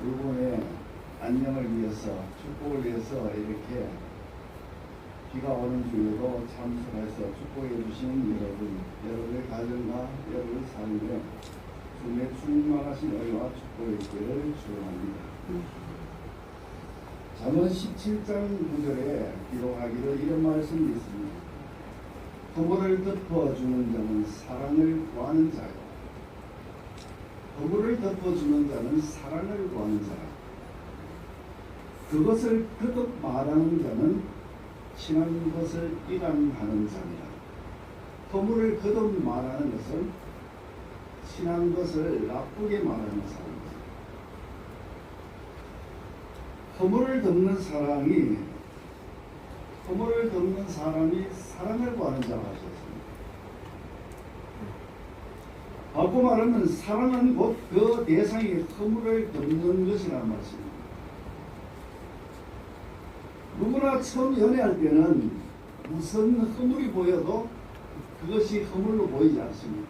일본의 안녕을 위해서 축복을 위해서 이렇게 비가 오는 주에도 참석해서 축복해 주시는 여러분의 가정과 여러분의 삶에 주님의 충만하신 은혜와 축복의 기회를 축원합니다. 잠언 17장 9절에 기록하기를 이런 말씀이 있습니다. 허물을 덮어주는 자는 사랑을 구하는 자요, 허물을 덮어주는 자는 사랑을 구하는 자라. 그것을 거듭 말하는 자는 친한 것을 이간하는 자니라. 허물을 거듭 말하는 것은 친한 것을 나쁘게 말하는 사람이다. 허물을 덮는 사람이 사랑을 구하는 자가 하셨습니다. 바꿔 말하면 사랑은 곧 그 대상이 허물을 덮는 것이라는 말씀입니다. 누구나 처음 연애할 때는 무슨 허물이 보여도 그것이 허물로 보이지 않습니다.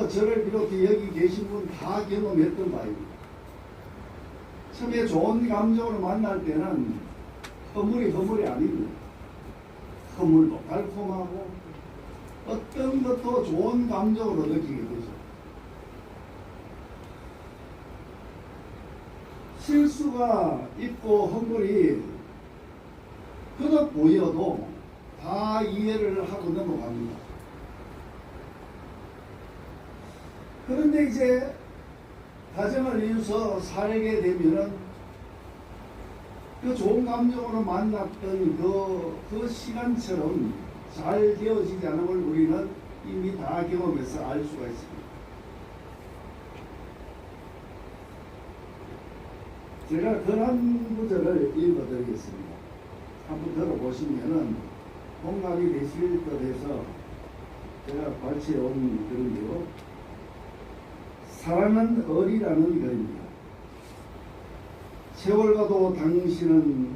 저를 비롯해 여기 계신 분 다 경험했던 바입니다. 처음에 좋은 감정으로 만날 때는 허물이 아닙니다. 허물도 달콤하고 어떤 것도 좋은 감정으로 느끼게 되죠. 실수가 있고 허물이 그저 보여도 다 이해를 하고 넘어갑니다. 그런데 이제 가정을 이루어서 살게 되면은 그 좋은 감정으로 만났던 그 시간처럼 잘 되어지지 않은 걸 우리는 이미 다 경험해서 알 수가 있습니다. 제가 그런 구절을 읽어드리겠습니다. 한번 들어보시면은 공감이 되실 것 해서 제가 발췌해 온 글인데요. 사랑은 어리라는 글입니다. 세월과도 당신을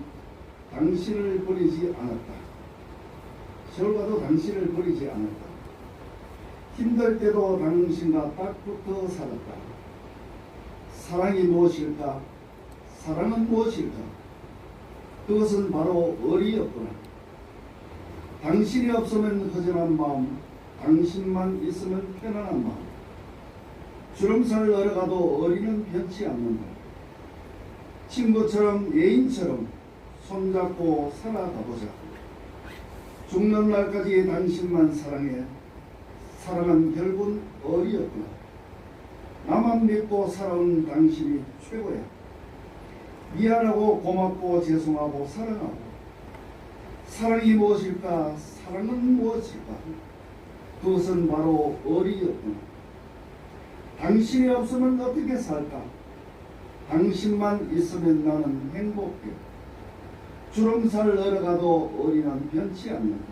버리지 않았다. 세월과도 당신을 버리지 않았다. 힘들 때도 당신과 딱 붙어 살았다. 사랑이 무엇일까? 사랑은 무엇일까? 그것은 바로 어리였구나. 당신이 없으면 허전한 마음, 당신만 있으면 편안한 마음. 주름살을 얼어가도 어리는 변치 않는다. 친구처럼 애인처럼 손잡고 살아가보자. 죽는 날까지 당신만 사랑해. 사랑은 결국은 어리였구나. 나만 믿고 살아온 당신이 최고야. 미안하고 고맙고 죄송하고 사랑하고. 사랑이 무엇일까? 사랑은 무엇일까? 그것은 바로 어리였구나. 당신이 없으면 어떻게 살까? 당신만 있으면 나는 행복해. 주름살을 얼어가도 어린은 변치 않는다.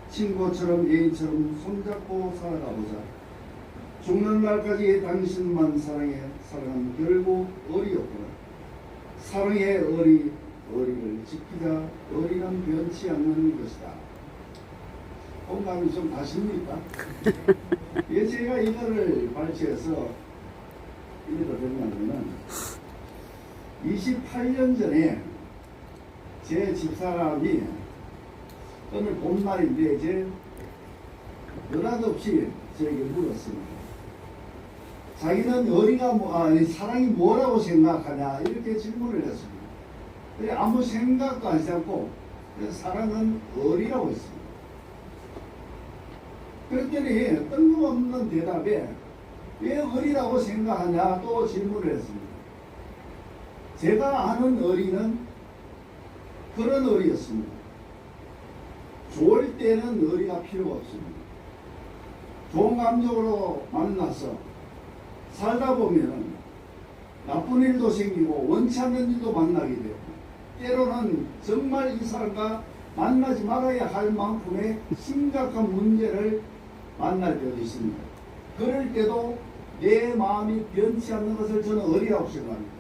친구처럼 애인처럼 손잡고 살아가보자. 죽는 날까지 당신만 사랑해. 사랑은 결국 어리였구나. 사랑의 어리를 지키자. 어리는 변치 않는 것이다. 공감이 좀 가십니까? 예, 제가 이거를 발췌해서 읽어드리냐면은 28년 전에 제 집사람이 오늘 봄날인데 이제 느닷없이 저에게 물었습니다. 자기는 사랑이 뭐라고 생각하냐 이렇게 질문을 했습니다. 근데 아무 생각도 하지 않고 사랑은 어리라고 했습니다. 그랬더니 뜬금없는 대답에 왜 어리라고 생각하냐 또 질문을 했습니다. 제가 아는 어리는 그런 어리였습니다. 좋을 때는 어리가 필요가 없습니다. 좋은 감정으로 만나서 살다 보면 나쁜 일도 생기고 원치 않는 일도 만나게 되고 때로는 정말 이 사람과 만나지 말아야 할 만큼의 심각한 문제를 만날 때도 있습니다. 그럴 때도 내 마음이 변치 않는 것을 저는 어리라고 생각합니다.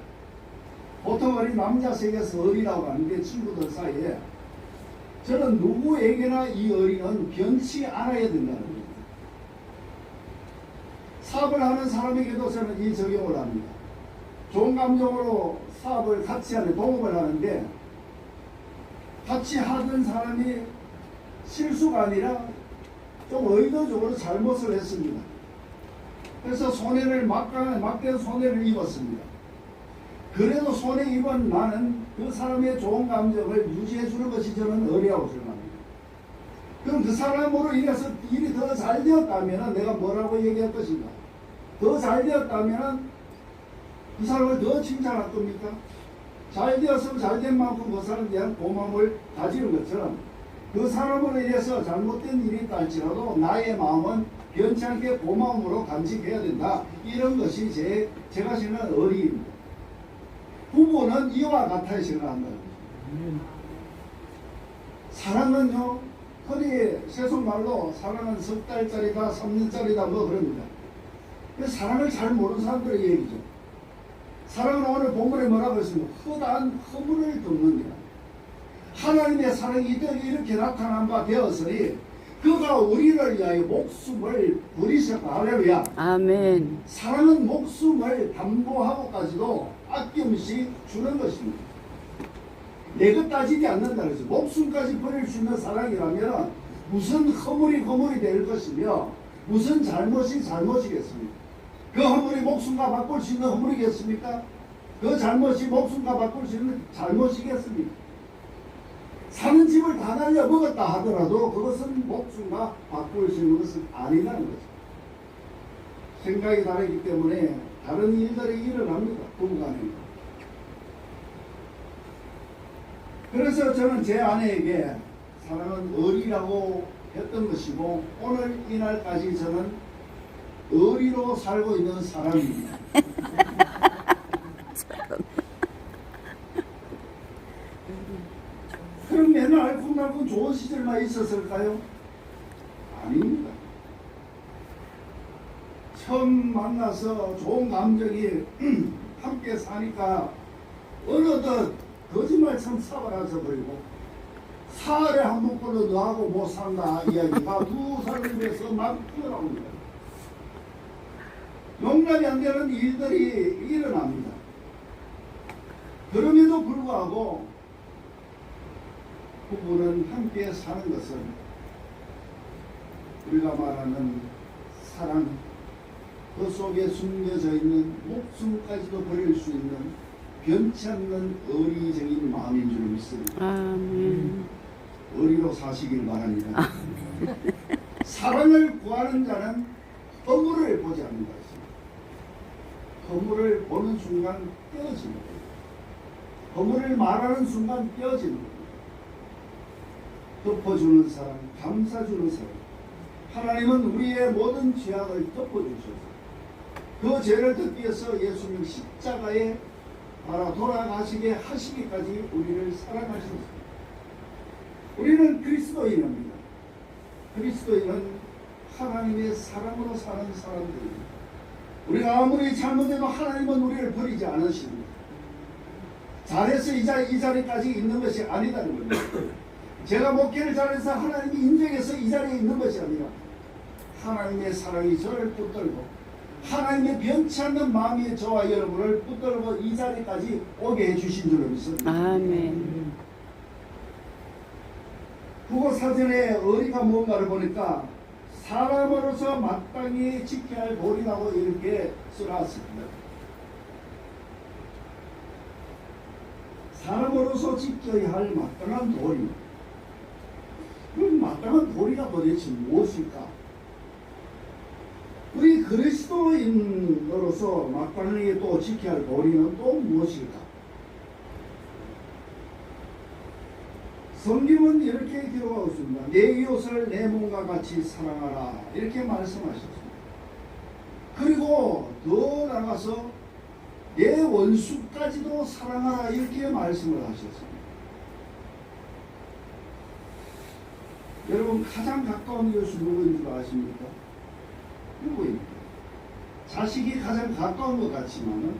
보통 어린 남자 세계에서 어리라고 하는데 친구들 사이에 저는 누구에게나 이 어리는 변치 않아야 된다는 겁니다. 사업을 하는 사람에게도 저는 이 적용을 합니다. 좋은 감정으로 사업을 같이 하는 동업을 하는데 같이 하던 사람이 실수가 아니라 좀 의도적으로 잘못을 했습니다. 그래서 막대한 손해를 입었습니다. 그래도 손해 입은 나는 그 사람의 좋은 감정을 유지해 주는 것이 저는 의리라고 생각합니다. 그럼 그 사람으로 인해서 일이 더 잘 되었다면 내가 뭐라고 얘기할 것인가? 더 잘 되었다면 그 사람을 더 칭찬할 겁니까? 잘 되었으면 잘 된 만큼 그 사람에 대한 고마움을 가지는 것처럼 그 사람으로 인해서 잘못된 일이 있다 할지라도 나의 마음은 변치 않게 고마움으로 간직해야 된다. 이런 것이 제가 생각하는 의리입니다. 부부는 이와 같아 생각한다. 사랑은요, 흔히 세속말로 사랑은 석 달짜리다, 3년짜리다 뭐 그럽니다. 사랑을 잘 모르는 사람들의 얘기죠. 사랑은 오늘 본문에 뭐라고 했습니까? 허다한 허물을 덮는 거야. 하나님의 사랑이 이렇게 나타난 바 되었으니 그가 우리를 위하여 목숨을 버리셨다. 할렐루야. 아멘. 사랑은 목숨을 담보하고까지도 아낌없이 주는 것입니다. 내 것 따지지 않는다 그랬어요. 목숨까지 버릴 수 있는 사랑이라면 무슨 허물이 될 것이며 무슨 잘못이 잘못이겠습니까? 그 허물이 목숨과 바꿀 수 있는 허물이겠습니까? 그 잘못이 목숨과 바꿀 수 있는 잘못이겠습니까? 사는 집을 다 날려 먹었다 하더라도 그것은 목숨과 바꿀 수 있는 것은 아니라는 거죠. 생각이 다르기 때문에 다른 일들이 일어납니다. 부부간에. 그래서 저는 제 아내에게 사랑은 의리라고 했던 것이고 오늘 이날까지 저는 의리로 살고 있는 사람입니다. 그럼 맨날 알콩달콩 좋은 시절만 있었을까요? 아닙니다. 처음 만나서 좋은 감정이 함께 사니까 어느덧 거짓말처럼 사바라져 버리고 사흘에 한 번꼴로 너하고 못 산다 이야기가 두 사람에 대해서 막 튀어나옵니다. 용납이 안 되는 일들이 일어납니다. 그럼에도 불구하고 부부는 함께 사는 것은 우리가 말하는 사랑, 그 속에 숨겨져 있는 목숨까지도 버릴 수 있는 변치 않는 의리적인 마음인 줄 믿습니다. 아멘. 의리로 사시길 바랍니다. 사랑을 구하는 자는 허물을 보지 않는다. 허물을 보는 순간 깨어지는 거예요. 허물을 말하는 순간 깨어지는 거예요. 덮어주는 사람, 감싸주는 사람. 하나님은 우리의 모든 죄악을 덮어주셔서 그 죄를 덮기 위해서 예수님 십자가에 바라 돌아가시게 하시기까지 우리를 사랑하셨습니다. 우리는 그리스도인입니다. 그리스도인은 하나님의 사랑으로 사는 사람들입니다. 우리가 아무리 잘못해도 하나님은 우리를 버리지 않으십니다. 잘해서 이 자리까지 있는 것이 아니다는 겁니다. 제가 목회를 잘해서 하나님이 인정해서 이 자리에 있는 것이 아니라 하나님의 사랑이 저를 붙들고 하나님의 변치 않는 마음이 저와 여러분을 붙들고 이 자리까지 오게 해주신 줄로 믿습니다. 아멘. 국어사전에 의리가 뭔가를 보니까 사람으로서 마땅히 지켜야 할 도리라고 이렇게 써놨습니다. 사람으로서 지켜야 할 마땅한 도리. 그럼 마땅한 도리가 도대체 무엇일까? 우리 그리스도인으로서 마땅히 또 지켜야 할 도리는 또 무엇일까? 성경은 이렇게 기록하고 있습니다. 내 이웃을 내 몸과 같이 사랑하라 이렇게 말씀하셨습니다. 그리고 더 나가서 내 원수까지도 사랑하라 이렇게 말씀을 하셨습니다. 여러분 가장 가까운 이웃이 누구인 줄 아십니까? 누구입니까? 자식이 가장 가까운 것 같지만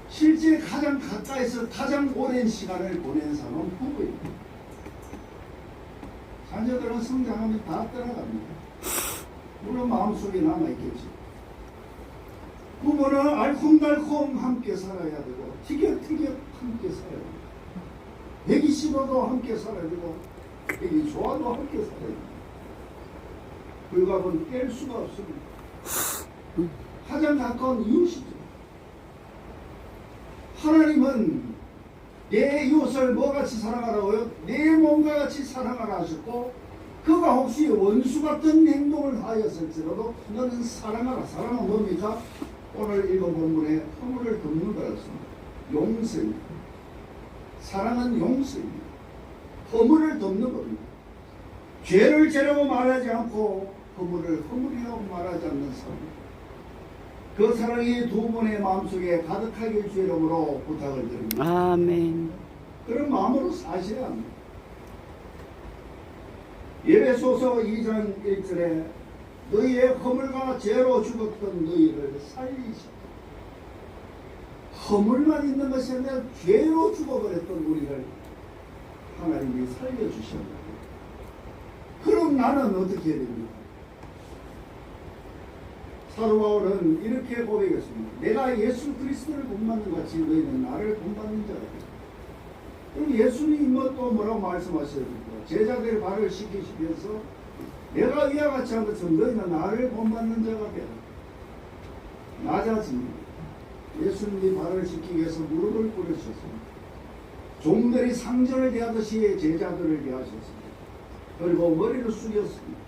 실제 가장 가까이서 가장 오랜 시간을 보낸 사람은 부부입니다. 자녀들은 성장하면 다 떠나갑니다. 물론 마음속에 남아있겠지. 부부는 알콩달콩 함께 살아야 되고 티격태격 함께 살아야 되고 배기 싫어도 함께 살아야 되고 배기 좋아도 함께 살아야 되고 불갑은 깰 수가 없습니다. 가장 가까운 이웃이죠. 하나님은 내 이웃을 뭐같이 사랑하라고요? 내 몸과 같이 사랑하라 하셨고 그가 혹시 원수 같은 행동을 하였을지라도 너는 사랑하라. 사랑은 뭡니까? 오늘 읽은 본문에 허물을 덮는 거였습니다. 용서입니다. 사랑은 용서입니다. 허물을 덮는 겁니다. 죄를 죄라고 말하지 않고 허물을 허물이라고 말하지 않는 사람. 그 사랑이 두 분의 마음속에 가득하게 주의 이름으로 부탁을 드립니다. 아멘. 그런 마음으로 사셔야 합니다. 예배소서 2장 1절에 너희의 허물과 죄로 죽었던 너희를 살리시고 허물만 있는 것이 아니라 죄로 죽어버렸던 우리를 하나님이 살려주셨다. 그럼 나는 어떻게 해야 됩니까? 사도 바울은 이렇게 고백했습니다. 내가 예수 그리스도를 본받는 같이 너희는 나를 본받는 자다. 그럼 예수님이 또 뭐라고 말씀하셨습니까? 제자들의 발을 씻기시면서 내가 이와 같이 한 것처럼 너희는 나를 본받는 자가 되라. 낮아집니다. 예수님이 발을 씻기기 위해서 무릎을 꿇으셨습니다. 종들이 상전을 대하듯이 제자들을 대하셨습니다. 그리고 머리를 숙였습니다.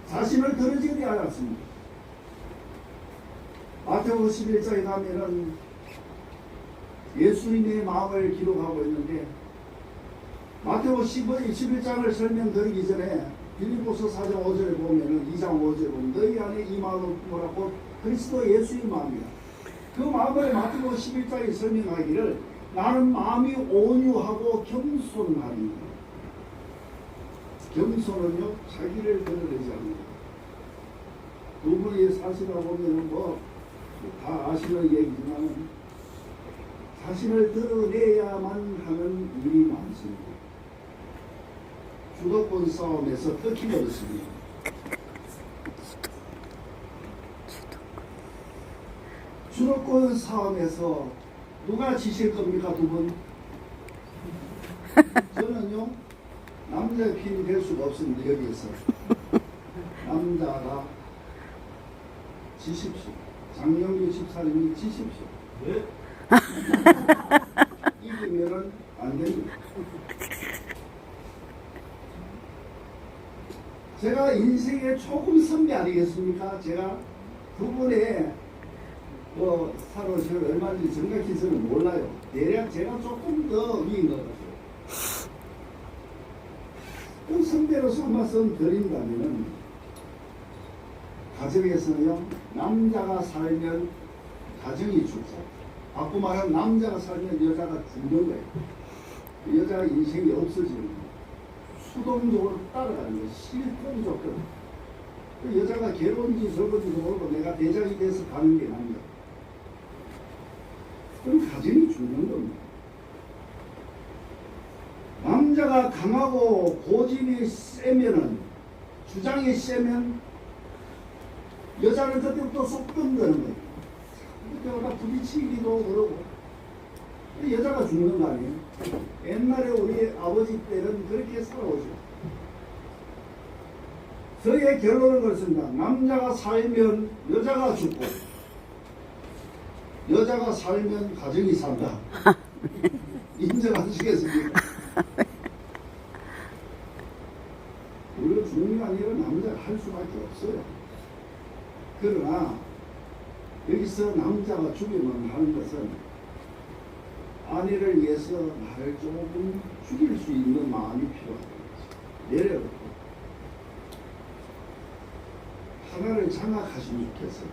자신을 드러지지 않았습니다. 마태복음 11장에 가면은 예수님의 마음을 기록하고 있는데 마태복음 11장을 설명드리기 전에 빌립보서 4장 5절에 보면은 2장 5절에 보면 너희 안에 이 마음을 뭐라고 그리스도 예수의 마음이야. 그 마음을 마태복음 11장에 설명하기를 나는 마음이 온유하고 겸손하니 겸손은요 자기를 드러내지 않는다. 두 분이 사실을 보면은 뭐 다 아시는 얘기지만 자신을 드러내야만 하는 일이 많습니다. 주도권 싸움에서 특히 어렵습니다. 주도권 싸움에서 누가 지실 겁니까 두 분? 저는요 남자의 편이 될 수가 없습니다. 여기에서 남자가 지십시오. 장영규 집사님이 지십시오. 네? 이기면은 안 됩니다. 제가 인생의 조금 선배 아니겠습니까? 제가 두 분의 사로 얼마든지 정확히 저는 몰라요. 대략 제가 조금 더 위인 것 같아요. 그 선배로서 한 말씀 드린다면은 가정에서는요 남자가 살면 가정이 죽고 바꾸 말하면 남자가 살면 여자가 죽는 거예요. 여자가 인생이 없어지는 거예요. 수동적으로 따라가는 거예요. 실존 조건. 여자가 괴로운지 저건지도 모르고 내가 대장이 돼서 가는 게 남자. 그럼 가정이 죽는 겁니다. 남자가 강하고 고집이 세면은 주장이 세면 여자는 그때부터 속 던지는 거예요. 그때마다 부딪히기도 그러고 여자가 죽는 거 아니에요. 옛날에 우리 아버지 때는 그렇게 살아오죠. 저의 결론은 그렇습니다. 남자가 살면 여자가 죽고 여자가 살면 가정이 산다. 인정하시겠습니까? 우리가 죽는 게 아니라 남자가 할 수밖에 없어요. 그러나 여기서 남자가 죽이면 하는 것은 아내를 위해서 나를 조금 죽일 수 있는 마음이 필요하다. 내려놓고 하나를 장악하시면 좋겠어요.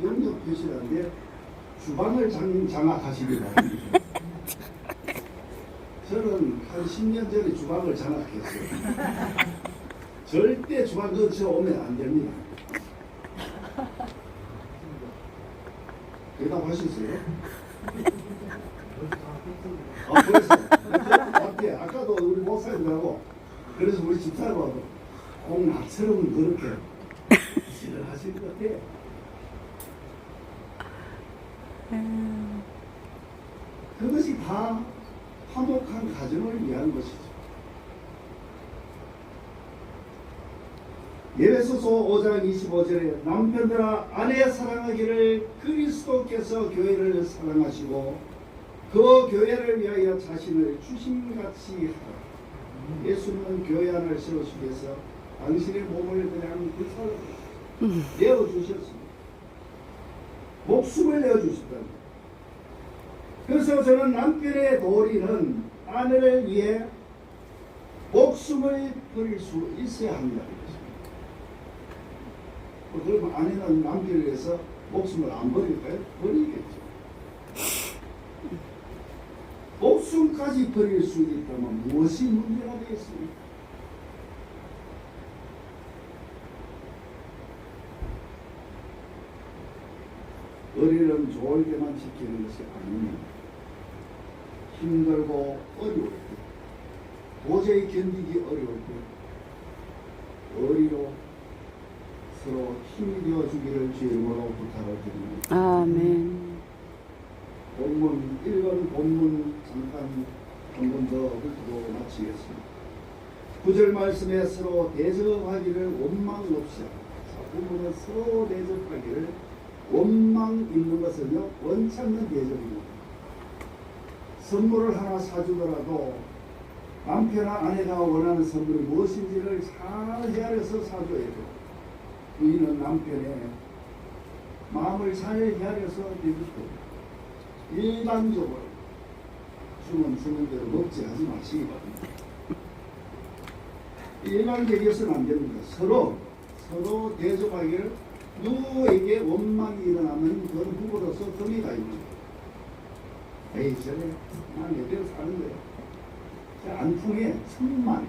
영역 표시라는데 주방을 장악하시기 바랍니다. 저는 한 10년 전에 주방을 장악했어요. 절대 주방 근처에 오면 안 됩니다. 대답하셨어요? 그래서 아까도 우리 목사님하고 그래서 우리 집사람하고 꼭 나처럼 그렇게 싫어하실 거예요. 같아. 그것이 다 화목한 가정을 위한 것이죠. 에베소서 5장 25절에 남편들아 아내 사랑하기를 그리스도께서 교회를 사랑하시고 그 교회를 위하여 자신을 주심같이 하라. 예수는 교회 하나를 세우시기 위해서 당신의 몸을 그냥 내어주셨습니다. 목숨을 내어주셨다. 그래서 저는 남편의 도리는 아내를 위해 목숨을 버릴 수 있어야 합니다. 그러면 아내는 남편을 위해서 목숨을 안 버릴까요? 버리겠죠. 목숨까지 버릴 수 있다면 무엇이 문제가 되겠습니까? 의리는 좋을 때만 지키는 것이 아닙니다. 힘들고 어려울 때, 도저히 견디기 어려울 때 의리로 서로 힘이 되어주기를 주의 이름으로 부탁을 드립니다. 아멘. 본문 1번 본문 잠깐 한 번 더 훑고 마치겠습니다. 9절 말씀에 서로 대접하기를 원망 없이 하라. 본문은 서로 대접하기를 원망 있는 것은요 원치 않는 대접입니다. 선물을 하나 사주더라도 남편이나 아내가 원하는 선물이 무엇인지를 잘 헤아려서 사줘야 돼요. 부인은 남편의 마음을 잘 헤아려서 대주고 일반적으로 주는 대로 먹지 하지 마시기 바랍니다. 일반적이어서는 안 됩니다. 서로 대접하기를 누구에게 원망이 일어나면 그건 후보로서 금이가 있는 거예요. 에이 저래 난 이대로 사는 거야. 안 통해 천만에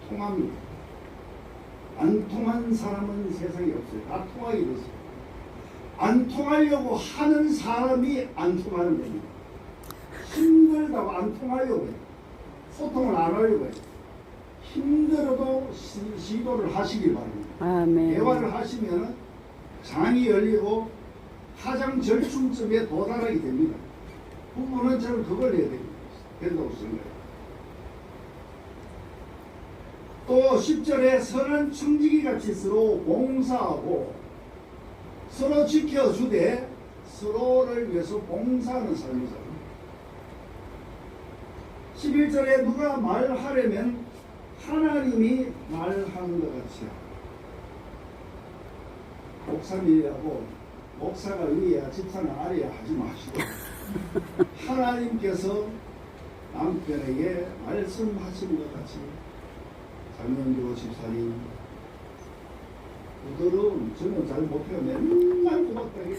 통합니다. 안 통한 사람은 세상에 없어요. 다 통하게 됐어요. 안 통하려고 하는 사람이 안 통하는 겁니다. 힘들다고 안 통하려고 해요. 소통을 안 하려고 해요. 힘들어도 시도를 하시기 바랍니다. 아멘. 대화를 하시면 장이 열리고 가장 절충점에 도달하게 됩니다. 부부는 저는 그걸 해야 된다고 생각해요. 또 10절에 선한 청지기 같이 서로 봉사하고 서로 지켜주되 서로를 위해서 봉사하는 삶이잖아요. 11절에 누가 말하려면 하나님이 말하는 것 같이 목사님이라고 목사가 위에야 집사는 아래야 하지 마시고 하나님께서 남편에게 말씀하시는 것 같이 장명교 집사님 그들은 저는 잘 못해요. 맨날 꼬박하게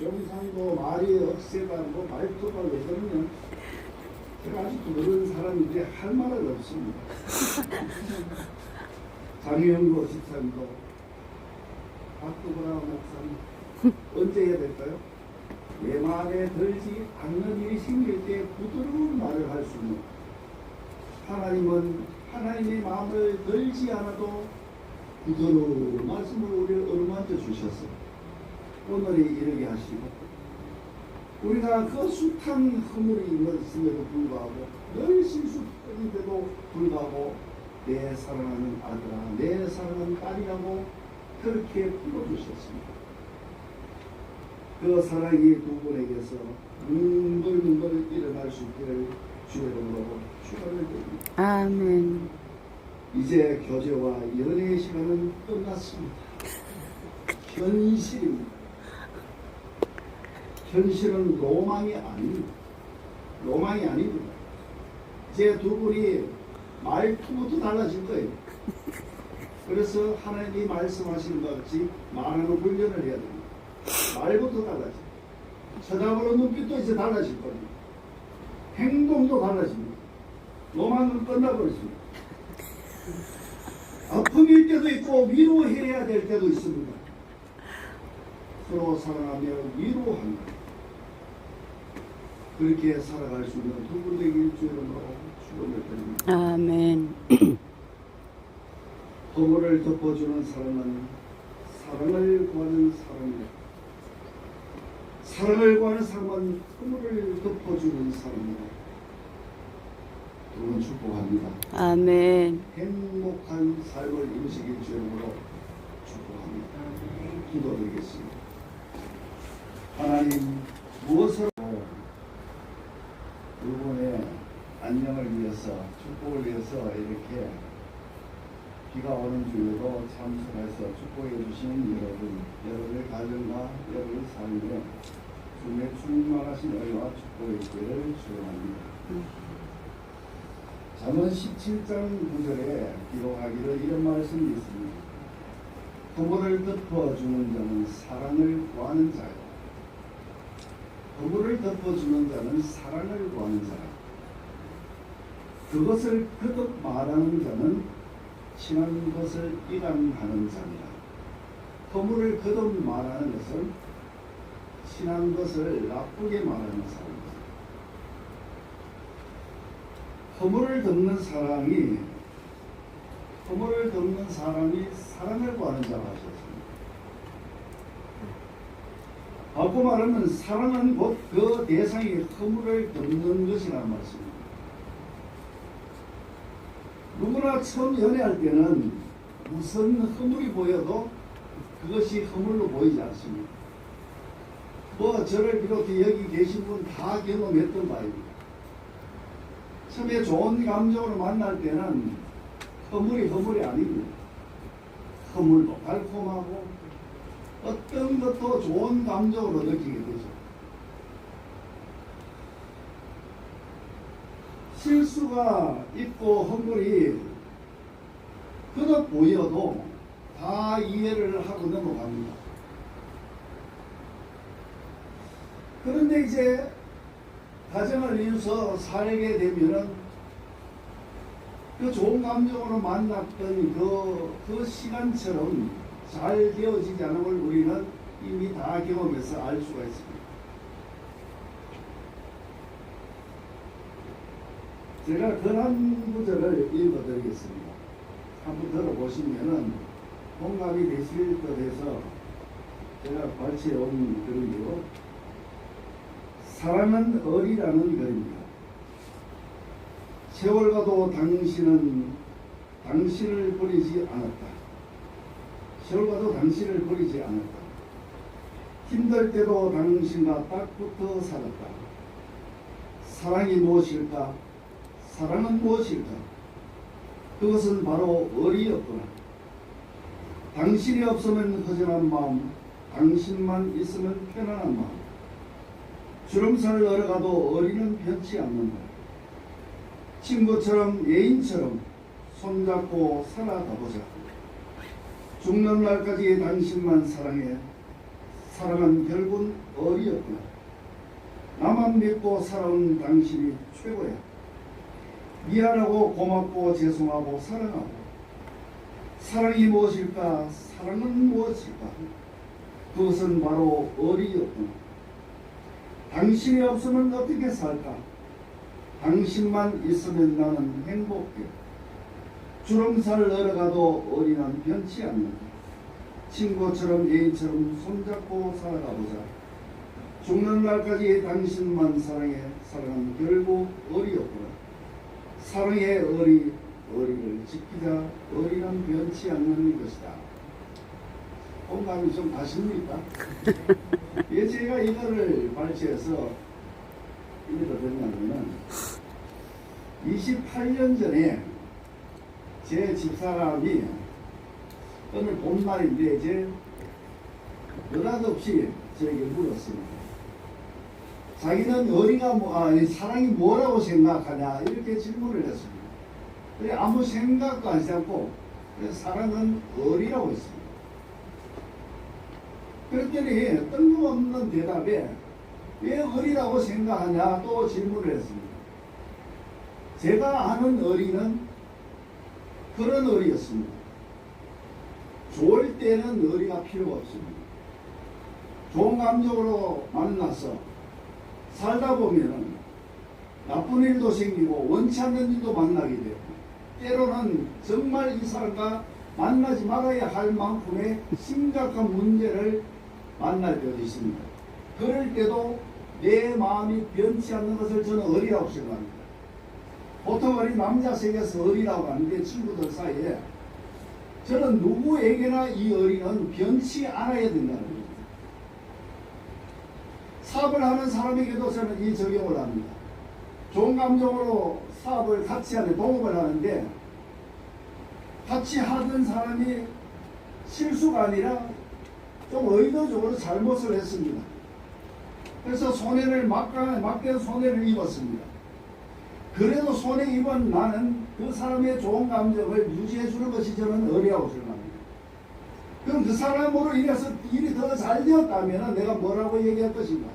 영상도 말이 억세다고 말투가 왜 그러면 제가 아직도 그런 사람인데 할 말은 없습니다. 장명교 집사님도 박두보라 목사님 언제 해야 될까요? 내 마음에 들지 않는 일이 생길 때 부드러운 말을 할 수 있는 하나님은 하나님의 마음을 들지 않아도 부드러운 말씀을 우리를 어루만져 주셨어요. 오늘이 이르게 하시고 우리가 그 숱한 허물이 있음에도 불구하고 늘 실수인데도 불구하고 내 사랑하는 아들아 내 사랑하는 딸이라고 그렇게 불러주셨습니다. 그 사랑이 두 분에게서 뭉글뭉글 일어날 수 있기를 주의 이름으로 축원을 드립니다. 아멘. 이제 교제와 연애의 시간은 끝났습니다. 현실입니다. 현실은 로망이 아닙니다. 로망이 아닙니다. 이제 두 분이 말투부터 달라질 거예요. 그래서 하나님이 말씀하시는 것 같이 말하는 훈련을 해야 됩니다. 말부터 달라집니다. 쳐다보는 눈빛도 이제 달라질 겁니다. 행동도 달라집니다. 로망은 끝나버렸습니다. 아픔일 때도 있고 위로해야 될 때도 있습니다. 서로 사랑하며 위로한다. 그렇게 살아갈 수 있는 두 분 되길 주의 이름으로 축원을 드립니다. 아멘. 허물을 덮어주는 사랑은 사랑을 구하는 사람이다. 사랑을 구하는 사람은 허물을 덮어주는 사람이다. 두 분 축복합니다. 아멘. 행복한 삶을 이루시길 주님으로 축복합니다. 기도드리겠습니다. 하나님, 무엇으로 두 분의 안녕을 위해서, 축복을 위해서 이렇게 비가 오는 주에도 참석해서 축복해 주시는 여러분, 여러분의 가정과 여러분의 삶에 주님의 충만하신 은혜와 축복의 기회를 축원합니다. 잠언 17장 9절에 기록하기를 이런 말씀이 있습니다. 허물을 덮어주는 자는 사랑을 구하는 자요. 허물을 덮어주는 자는 사랑을 구하는 자라. 그것을 거듭 말하는 자는 친한 것을 이간하는 자니라. 허물을 거듭 말하는 것은 친한 것을 나쁘게 말하는 사람입니다. 허물을 덮는 사람이 사랑을 구하는 자라 하셨습니다. 바꿔 말하면 사랑은 곧 그 대상이 허물을 덮는 것이라는 말씀입니다. 누구나 처음 연애할 때는 무슨 허물이 보여도 그것이 허물로 보이지 않습니다. 저를 비롯해 여기 계신 분 다 경험했던 바입니다. 처음에 좋은 감정으로 만날 때는 허물이 아닙니다. 허물도 달콤하고 어떤 것도 좋은 감정으로 느끼게 되죠. 실수가 있고 허물이 그저 보여도 다 이해를 하고 넘어갑니다. 그런데 이제 가정을 이루어서 살게 되면은 그 좋은 감정으로 만났던 그 시간처럼 잘 되어지지 않은 걸 우리는 이미 다 경험해서 알 수가 있습니다. 제가 그런 구절을 읽어드리겠습니다. 한번 들어보시면은 공감이 되실 것 해서 제가 발췌해 온 글인데요. 사랑은 어리라는 글입니다. 세월과도 당신은 당신을 버리지 않았다. 세월과도 당신을 버리지 않았다. 힘들 때도 당신과 딱 붙어 살았다. 사랑이 무엇일까? 사랑은 무엇일까? 그것은 바로 어리였구나. 당신이 없으면 허전한 마음, 당신만 있으면 편안한 마음. 주름살을 얼어가도 어리는 변치 않는다. 친구처럼 예인처럼 손잡고 살아가보자. 죽는 날까지 당신만 사랑해. 사랑은 결국은 어리였구나. 나만 믿고 살아온 당신이 최고야. 미안하고 고맙고 죄송하고 사랑하고. 사랑이 무엇일까? 사랑은 무엇일까? 그것은 바로 어리였구나. 당신이 없으면 어떻게 살까? 당신만 있으면 나는 행복해. 주름살을 얼어가도 어린한 변치 않는다. 친구처럼 예인처럼 손잡고 살아가보자. 죽는 날까지 당신만 사랑해. 사랑은 결국 어리였구나. 사랑의 어리를 지키자. 어리는 변치 않는 것이다. 공감이 좀 가십니까? 예, 제가 이거를 발췌해서 읽어드리냐면은 28년 전에 제 집사람이 오늘 봄날인데 이제 느닷없이 저에게 물었습니다. 자기는 사랑이 뭐라고 생각하냐 이렇게 질문을 했습니다. 그래 아무 생각도 하지 않고 사랑은 어리라고 했습니다. 그랬더니 뜬금없는 대답에 왜 어리라고 생각하냐 또 질문을 했습니다. 제가 아는 어리는 그런 어리였습니다. 좋을 때는 어리가 필요가 없습니다. 좋은 감정으로 만나서 살다 보면은 나쁜 일도 생기고 원치 않는 일도 만나게 되고 때로는 정말 이 사람과 만나지 말아야 할 만큼의 심각한 문제를 만날 때도 있습니다. 그럴 때도 내 마음이 변치 않는 것을 저는 어리라고 생각합니다. 보통 어린 남자 세계에서 어리라고 하는데 친구들 사이에 저는 누구에게나 이 어리는 변치 않아야 된다는 겁니다. 사업을 하는 사람에게도 저는 이 적용을 합니다. 좋은 감정으로 사업을 같이 하는 동업을 하는데 같이 하던 사람이 실수가 아니라 좀 의도적으로 잘못을 했습니다. 그래서 손해를 막대한 손해를 입었습니다. 그래도 손해 입은 나는 그 사람의 좋은 감정을 유지해 주는 것이 저는 어리라고 생각합니다. 그럼 그 사람으로 인해서 일이 더 잘 되었다면 내가 뭐라고 얘기할 것인가?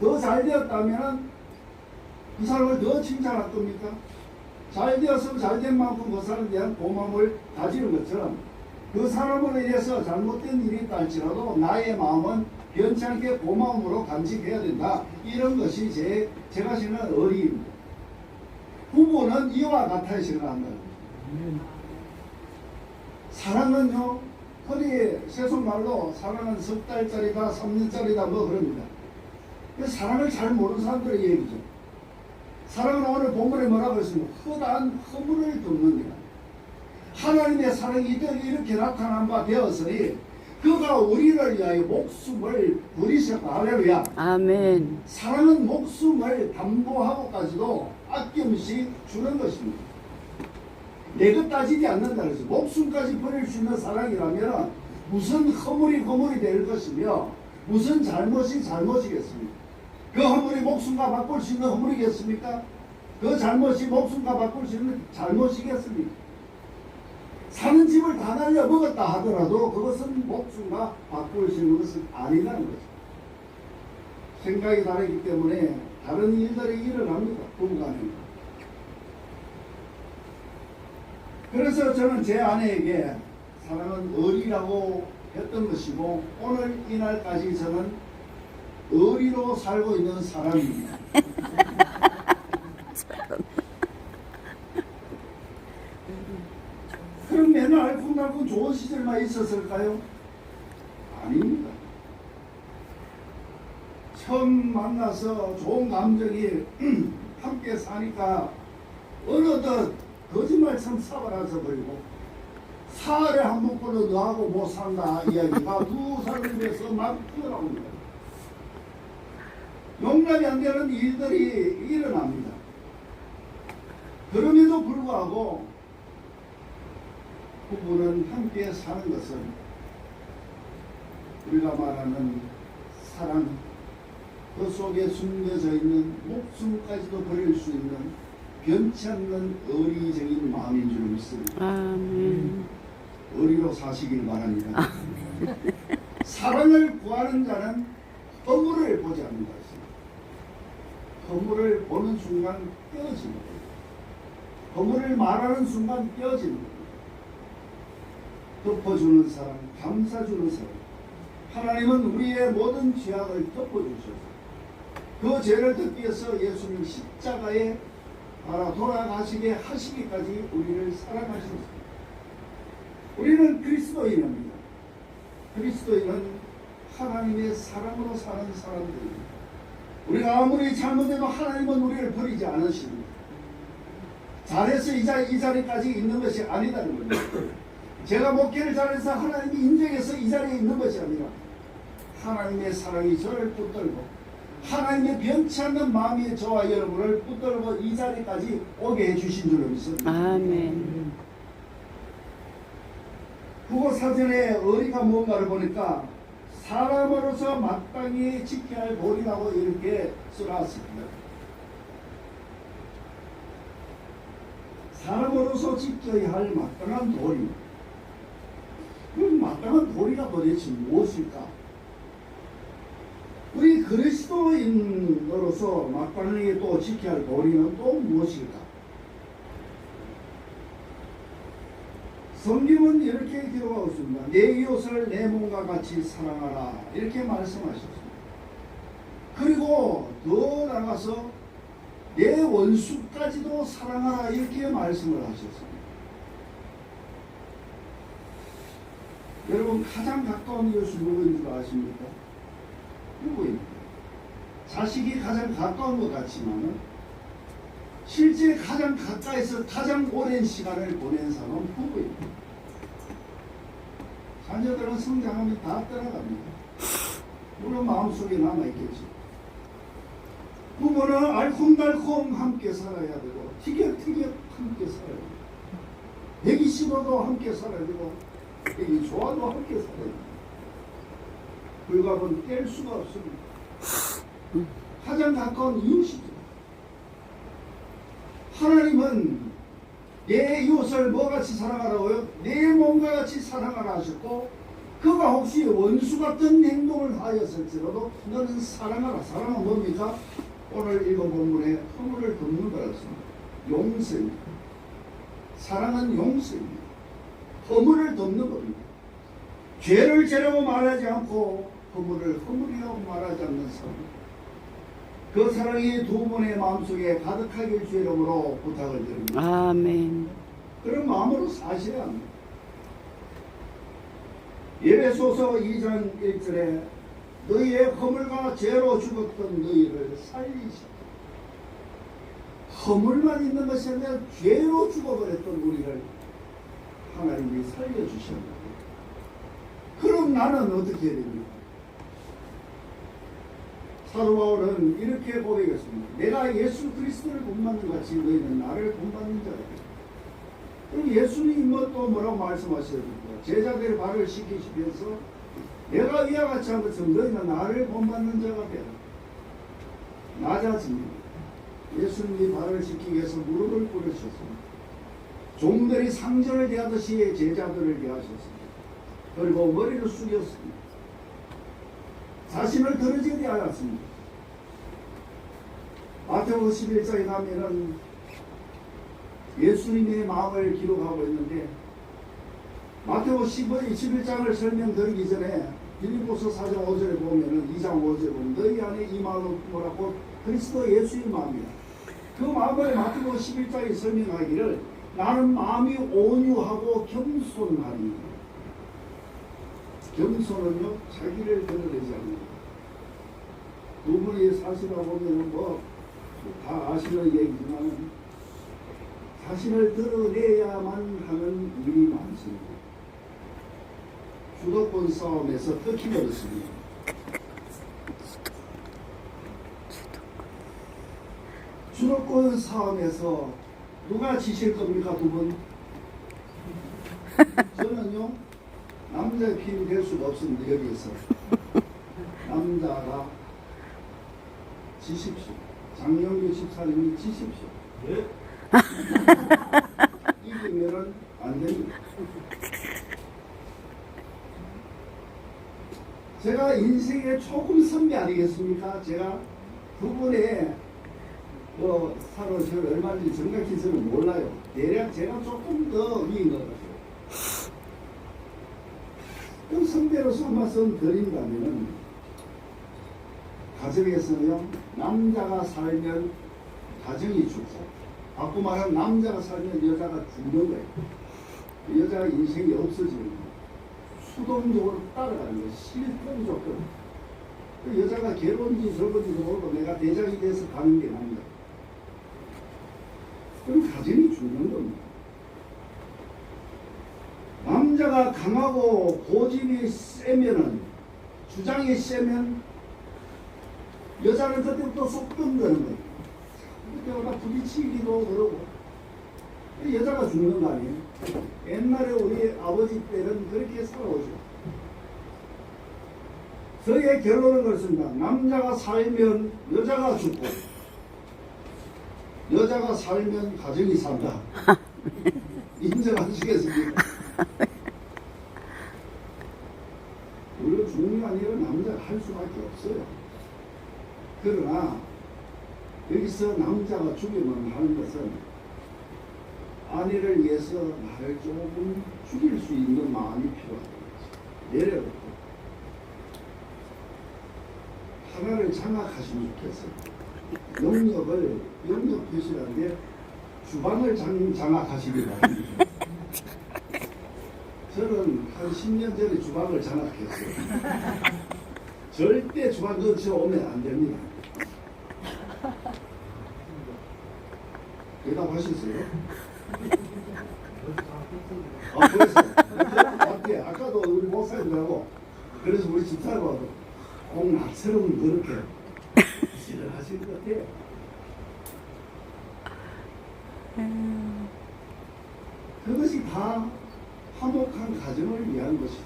더 잘 되었다면 그 사람을 더 칭찬할 겁니까? 잘 되었으면 잘 된 만큼 그 사람에 대한 고마움을 가지는 것처럼 그 사람으로 인해서 잘못된 일이 있다 할지라도 나의 마음은 변치 않게 고마움으로 간직해야 된다. 이런 것이 제가 생각하는 어리입니다. 부부는 이와 같아 생각한다. 사랑은요, 흔히 세속말로 사랑은 석 달짜리다, 3년짜리다 뭐 그럽니다. 사랑을 잘 모르는 사람들의 얘기죠. 사랑은 오늘 본문에 뭐라고 했습니까? 허다한 허물을 덮는다. 하나님의 사랑이 이렇게 나타난 바 되었으니 그가 우리를 위하여 목숨을 부리셨다. 할렐루야. 아멘. 사랑은 목숨을 담보하고까지도 아낌없이 주는 것입니다. 내 것 따지지 않는다 그래서 목숨까지 버릴 수 있는 사랑이라면 무슨 허물이 될 것이며 무슨 잘못이 잘못이겠습니까? 그 허물이 목숨과 바꿀 수 있는 허물이겠습니까? 그 잘못이 목숨과 바꿀 수 있는 잘못이겠습니까? 사는 집을 다 날려 먹었다 하더라도 그것은 목숨과 바꿀 수 있는 것은 아니라는 거죠. 생각이 다르기 때문에 다른 일들이 일어납니다. 부부간에. 그래서 저는 제 아내에게 사랑은 어리라고 했던 것이고 오늘 이날까지 저는 어리로 살고 있는 사람입니다. 그럼 맨날 알콩달콩 좋은 시절만 있었을까요? 아닙니다. 처음 만나서 좋은 감정이 함께 사니까 어느덧 거짓말처럼 사바라져 버리고 사흘에 한 번꼴로 너하고 못 산다 이야기가 두 사람에 대해서 막 튀어나옵니다. 용납이 안 되는 일들이 일어납니다. 그럼에도 불구하고 부부는 함께 사는 것은 우리가 말하는 사랑, 그 속에 숨겨져 있는 목숨까지도 버릴 수 있는 변치 않는 어리적인 마음인 줄 믿습니다. 아멘. 어리로 사시길 바랍니다. 사랑을 구하는 자는 허물을 보지 않는다. 허물을 보는 순간 깨어집니다. 허물을 말하는 순간 깨어집니다. 덮어주는 사람, 감싸주는 사람. 하나님은 우리의 모든 죄악을 덮어주셔서 그 죄를 덮기 위해서 예수님 십자가에 돌아가시게 하시기까지 우리를 사랑하셨습니다. 우리는 그리스도인입니다. 그리스도인은 하나님의 사랑으로 사는 사람들입니다. 우리가 아무리 잘못해도 하나님은 우리를 버리지 않으십니다. 잘해서 이 자리까지 있는 것이 아니다는 겁니다. 제가 목회를 잘해서 하나님이 인정해서 이 자리에 있는 것이 아니라 하나님의 사랑이 저를 붙들고 하나님의 변치 않는 마음이 저와 여러분을 붙들고 이 자리까지 오게 해주신 줄로 믿습니다. 아멘. 국어사전에 어리가 뭔가를 보니까 사람으로서 마땅히 지켜야 할 도리라고 이렇게 써놨습니다. 사람으로서 지켜야 할 마땅한 도리. 그 마땅한 도리가 도대체 무엇일까? 우리 그리스도인으로서 마땅하게 또 지켜야 할 도리는 또 무엇일까? 성경은 이렇게 기록하고 있습니다. 내 이웃을 내 몸과 같이 사랑하라 이렇게 말씀하셨습니다. 그리고 더 나가서 내 원수까지도 사랑하라 이렇게 말씀을 하셨습니다. 여러분 가장 가까운 이웃이 누구인 줄 아십니까? 누구입니까? 자식이 가장 가까운 것 같지만 실제 가장 가까이서 가장 오랜 시간을 보낸 사람은 부부입니다. 자녀들은 성장하면 다 떠나갑니다. 물론 마음속에 남아있겠죠. 부모는 알콩달콩 함께 살아야 되고 티격태격 함께 살아야 되고 배기 싫어도 함께 살아야 되고 배기 좋아도 함께 살아야 됩니다. 불갑은 뗄 수가 없습니다. 가장 가까운 이웃이죠. 하나님은 내 이웃을 뭐같이 사랑하라고요? 내 몸과 같이 사랑하라 하셨고 그가 혹시 원수 같은 행동을 하였을지라도 너는 사랑하라. 사랑은 뭡니까? 오늘 읽은 본문에 허물을 덮는 거였습니다. 용서입니다. 사랑은 용서입니다. 허물을 덮는 겁니다. 죄를 죄라고 말하지 않고 허물을 허물이라고 말하지 않는 사람. 그 사랑이 두 분의 마음속에 가득하길 주 이름으로 부탁을 드립니다. 아멘. 그런 마음으로 사셔야 합니다. 에베소서 2장 1절에 너희의 허물과 죄로 죽었던 너희를 살리시고 허물만 있는 것이 아니라 죄로 죽어버렸던 우리를 하나님이 살려주셨는데 그럼 나는 어떻게 해야 됩니까? 사도 바울은 이렇게 고백했습니다. 내가 예수 그리스도를 본받는 같이 너희는 나를 본받는 자다. 그럼 예수님이 또 뭐라고 말씀하셨습니까? 제자들의 발을 씻기시면서 내가 이와 같이 한 것처럼 너희는 나를 본받는 자가 되라. 낮아집니다. 예수님이 발을 씻기기 위해서 무릎을 꿇으셨습니다. 종들이 상전을 대하듯이 제자들을 대하셨습니다. 그리고 머리를 숙였습니다. 자신을 드러지게 하였습니다. 마태복음 11장에 가면은 예수님의 마음을 기록하고 있는데 마태복음 11장을 설명드리기 전에 빌립보서 4장 5절에 보면은 2장 5절에 보면 너희 안에 이 마음을 품으라고 그리스도 예수의 마음이다. 그 마음을 마태복음 11장에 설명하기를 나는 마음이 온유하고 겸손하니 겸손은요 자기를 드러내지 않는다. 두 분이 사실을 보면 뭐 다 아시는 얘기지만 자신을 드러내야만 하는 일이 많습니다. 주도권 싸움에서 뜯기버렸습니다. 주도권 싸움에서 누가 지실 겁니까 두 분? 저는요 남자의 피임 될 수가 없습니다. 여기에서 남자가 지십시오. 장영규 집사님이 지십시오. 예? 이기면은 안 됩니다. 제가 인생의 조금 선배 아니겠습니까? 제가 그분의 사로 저를 얼마든지 정확히 저는 몰라요. 대략 제가 조금 더 위인 것 같아요. 그 선배로서 한 말씀 드린다면은 가정에서요 남자가 살면 가정이 죽고 바꿔 말하면 남자가 살면 여자가 죽는 거예요. 여자가 인생이 없어지는 거예요. 수동적으로 따라가는 거예요. 실패 조건. 그 여자가 괴로운지 저건지도 모르고 내가 대장이 돼서 가는 게 남자. 그럼 가정이 죽는 겁니다. 남자가 강하고 고집이 세면은 주장이 세면 여자는 그때부터 속 뜬다는 거예요. 그때마다 부딪히기도 그러고 여자가 죽는 거 아니에요. 옛날에 우리 아버지 때는 그렇게 살아오죠. 저의 결론은 그렇습니다. 남자가 살면 여자가 죽고 여자가 살면 가정이 산다. 인정하시겠습니까? 우리가 죽는 게 아니라 남자가 할 수밖에 없어요. 그러나 여기서 남자가 죽이면 하는 것은 아내를 위해서 나를 조금 죽일 수 있는 마음이 필요하다. 내려놓고 하나를 장악하시면 좋겠어요. 영역 표시라는데 주방을 장악하시기 바랍니다. 저는 한 10년 전에 주방을 장악했어요. 절대 주방 근처 오면 안 됩니다. 대답하셨어요? 아, 그래서 앞에 아까도 우리 목사님하고 그래서 우리 집사람하고 공락스러운 그렇게 싫어하실 것 같아요. 그것이 다 화목한 가정을 위한 것이죠.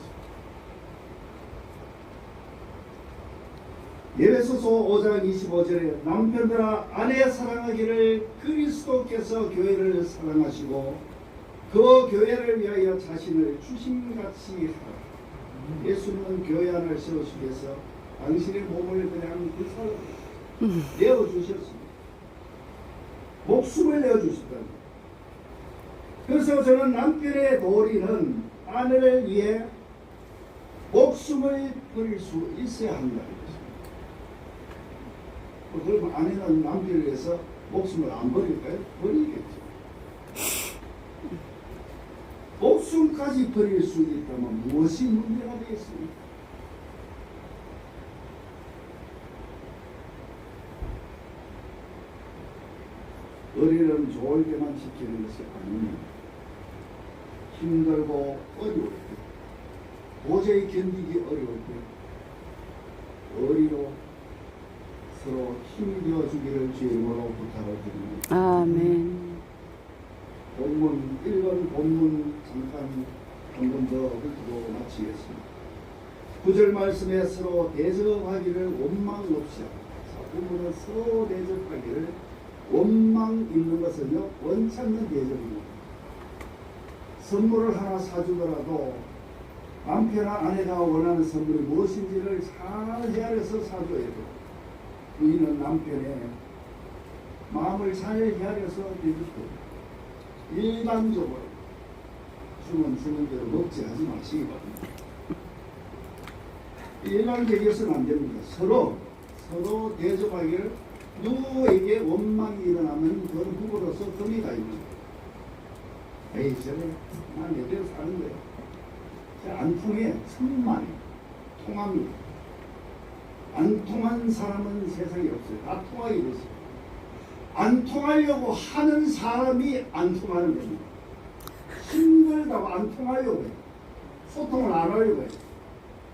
예배소서 5장 25절에 남편들아 아내 사랑하기를 그리스도께서 교회를 사랑하시고 그 교회를 위하여 자신을 주심같이 하라. 예수님은 교회 하나를 세우시기 위해서 당신의 몸을 그냥 내어주셨습니다. 목숨을 내어주셨다. 그래서 저는 남편의 도리는 아내를 위해 목숨을 버릴 수 있어야 한다는 것입니다. 그럼 아내는 남편을 위해서 목숨을 안 버릴까요? 버리겠죠. 목숨까지 버릴 수 있다면 무엇이 문제가 되겠습니까? 의리는 좋을 때만 지키는 것이 아닙니다. 힘들고 어려울 때, 도저히 견디기 어려울 때 의리로 서로 힘이 되어주기를 주의 이름으로 부탁을 드립니다. 아멘. 본문 1번 본문 잠깐 한 번 더 훑고 마치겠습니다. 9절 말씀에 서로 대접하기를 원망 없이 하라. 본문은 서로 대접하기를 원망 있는 것은요 원치 않는 대접입니다. 선물을 하나 사주더라도 남편이나 아내가 원하는 선물이 무엇인지를 잘 헤아려서 사줘야 돼요. 부인은 남편의 마음을 잘 헤아려서 대접해요. 일반적으로 주는 대로 먹지 하지 마시기 바랍니다. 일반적이어서는 안 됩니다. 서로 대접하기를 누구에게 원망이 일어나면 그건 후보로서 금이가 있는 거예요. 에이 저래 난 내대로 사는 거야. 안 통해 천만이 통합니다. 안 통한 사람은 세상에 없어요. 다 통하게 됐어요. 안 통하려고 하는 사람이 안 통하는 겁니다. 힘들다고 안 통하려고 해요. 소통을 안 하려고 해요.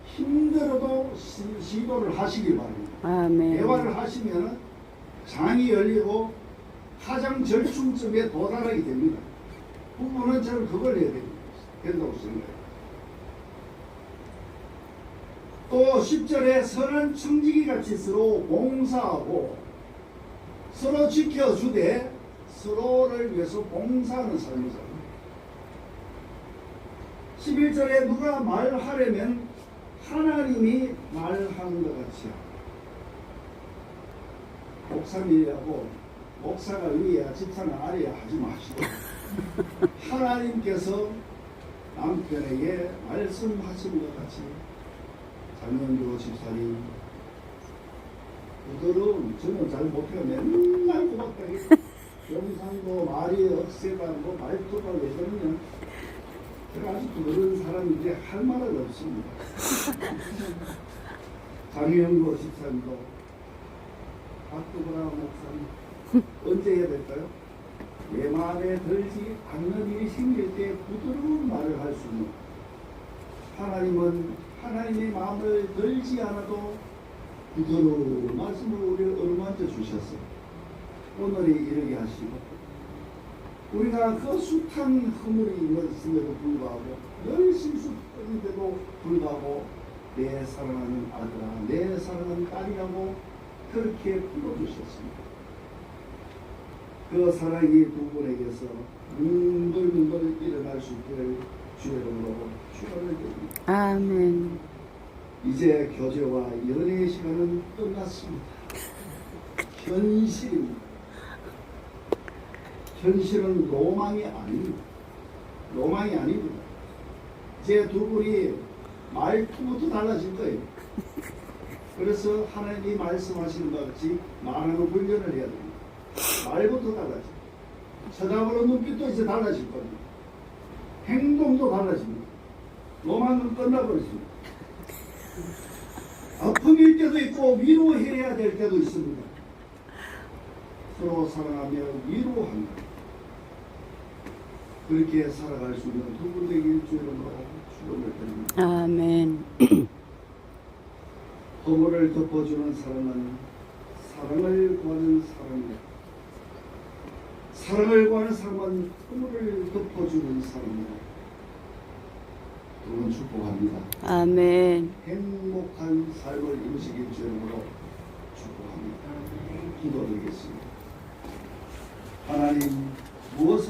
힘들어도 시도를 하시기 바랍니다. 아멘. 대화를 하시면 장이 열리고 가장 절충점에 도달하게 됩니다. 부부는 저는 그걸 해야 된다고 생각해요. 또 10절에 선한 청지기 같이 서로 봉사하고 서로 지켜주되 서로를 위해서 봉사하는 삶을 삽니다. 11절에 누가 말하려면 하나님이 말하는 것 같이 목사님이라고 목사가 위에야 집사는 아래야 하지 마시고 하나님께서 남편에게 말씀하신 것 같이 장현교 집사님 그들은 저는 잘 못해요. 맨날 고맙다. 영상도 말이 억세다고 말투가 왜 그러냐. 제가 아직도 그런 사람인데 할 말은 없습니다. 장현교 집사님도 박두보라 목사님 언제 해야 될까요? 내 마음에 들지 않는 일이 생길 때 부드러운 말을 할 수 있는 하나님은 하나님의 마음을 들지 않아도 부드러운 말씀을 우리를 어루만져 주셨어요. 오늘이 이르게 하시고 우리가 그 숱한 허물이 있음에도 불구하고 늘 실수인데도 불구하고 내 사랑하는 아들아 내 사랑하는 딸이라고 그렇게 불러주셨습니다. 그 사랑이 두 분에게서 뭉글뭉글 일어날 수 있기를 주의 이름으로 축원을 드립니다. 아멘. 이제 교제와 연애의 시간은 끝났습니다. 현실입니다. 현실은 로망이 아닙니다. 로망이 아닙니다. 이제 두 분이 말투부터 달라질 거예요. 그래서 하나님이 말씀하시는 것 같이 말하는 훈련을 해야 됩니다. 말부터 달라집니다. 쳐다보는 눈빛도 이제 달라질 겁니다. 행동도 달라집니다. 로망은 끝나버렸습니다. 아픔일 때도 있고 위로해야 될 때도 있습니다. 서로 사랑하며 위로한다. 그렇게 살아갈 수 있는 두 분 되길 주 이름으로 축원을 드립니다. 아멘. 허물을 덮어주는 사랑은 사랑을 구하는 사랑이다. 사랑을 구하는 사랑은 허물을 덮어주는 사랑이다. 두 분 축복합니다. 아멘. 행복한 삶을 이루시길 주 이름으로 축복합니다. 기도드리겠습니다. 하나님, 무엇을